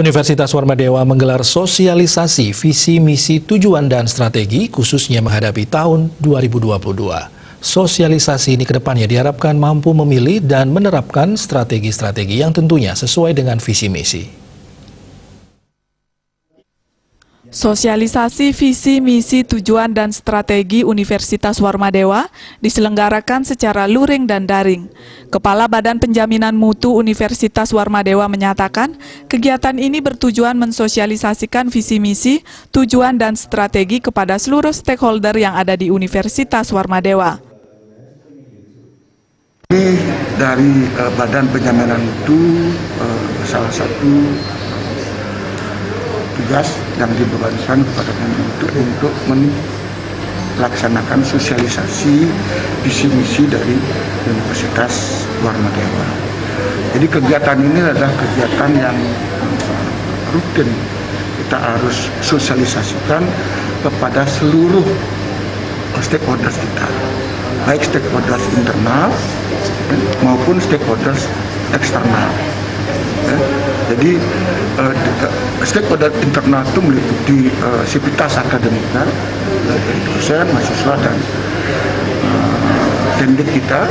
Universitas Warmadewa menggelar sosialisasi visi, misi, tujuan, dan strategi khususnya menghadapi tahun 2022. Sosialisasi ini kedepannya diharapkan mampu memilih dan menerapkan strategi-strategi yang tentunya sesuai dengan visi misi. Sosialisasi visi, misi, tujuan, dan strategi Universitas Warmadewa diselenggarakan secara luring dan daring. Kepala Badan Penjaminan Mutu Universitas Warmadewa menyatakan, kegiatan ini bertujuan mensosialisasikan visi, misi, tujuan, dan strategi kepada seluruh stakeholder yang ada di Universitas Warmadewa. Ini dari Badan Penjaminan Mutu, salah satu tugas yang dibebankan kepada untuk melaksanakan sosialisasi visi misi dari Universitas Warmadewa. Jadi kegiatan ini adalah kegiatan yang rutin kita harus sosialisasikan kepada seluruh stakeholders kita, baik stakeholders internal maupun stakeholders eksternal. Jadi stakeholder internal itu meliputi sivitas akademika, dari dosen, mahasiswa, dan pendidik kita.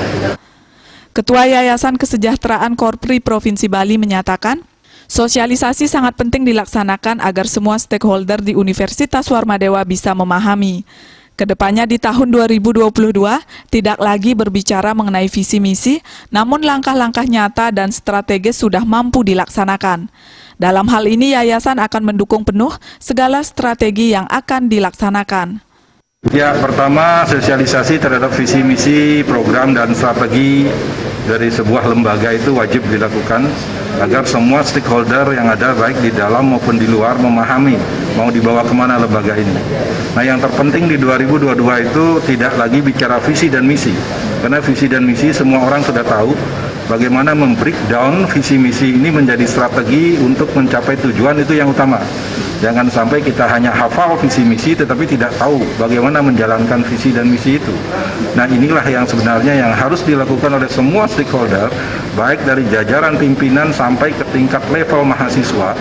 Ketua Yayasan Kesejahteraan Korpri Provinsi Bali menyatakan, sosialisasi sangat penting dilaksanakan agar semua stakeholder di Universitas Warmadewa bisa memahami. Kedepannya di tahun 2022 tidak lagi berbicara mengenai visi misi, namun langkah-langkah nyata dan strategis sudah mampu dilaksanakan. Dalam hal ini yayasan akan mendukung penuh segala strategi yang akan dilaksanakan. Ya, pertama sosialisasi terhadap visi misi, program dan strategi dari sebuah lembaga itu wajib dilakukan agar semua stakeholder yang ada baik di dalam maupun di luar memahami mau dibawa kemana lembaga ini. Nah, yang terpenting di 2022 itu tidak lagi bicara visi dan misi, karena visi dan misi semua orang sudah tahu bagaimana membreakdown visi misi ini menjadi strategi untuk mencapai tujuan, itu yang utama. Jangan sampai kita hanya hafal visi misi tetapi tidak tahu bagaimana menjalankan visi dan misi itu. Nah, inilah yang sebenarnya yang harus dilakukan oleh semua stakeholder, baik dari jajaran pimpinan sampai ke tingkat level mahasiswa.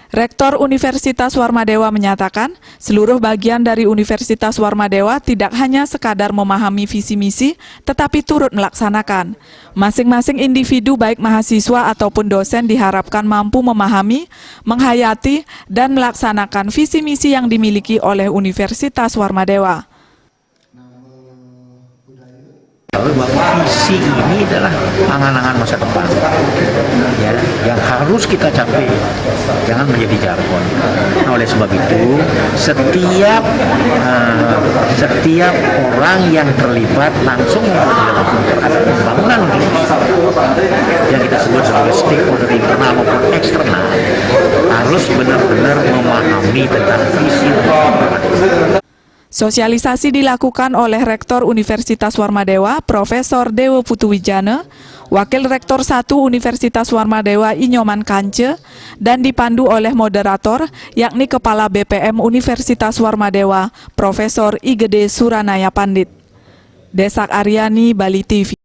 Rektor Universitas Warmadewa menyatakan, seluruh bagian dari Universitas Warmadewa tidak hanya sekadar memahami visi misi, tetapi turut melaksanakan. Masing-masing individu baik mahasiswa ataupun dosen diharapkan mampu memahami, menghayati, dan melaksanakan visi misi yang dimiliki oleh Universitas Warmadewa. Bahwa visi ini adalah angan-angan masa depan, ya, yang harus kita capai, jangan menjadi jargon. Nah, oleh sebab itu, setiap orang yang terlibat langsung terhadap pembangunan yang kita sebut sebagai stakeholder internal maupun eksternal harus benar-benar memahami tentang visi. Sosialisasi dilakukan oleh Rektor Universitas Warmadewa, Profesor Dewo Putuwijana, Wakil Rektor 1 Universitas Warmadewa Inyoman Kance, dan dipandu oleh moderator, yakni Kepala BPM Universitas Warmadewa, Profesor Igede Suranaya Pandit. Desak Aryani, Bali TV.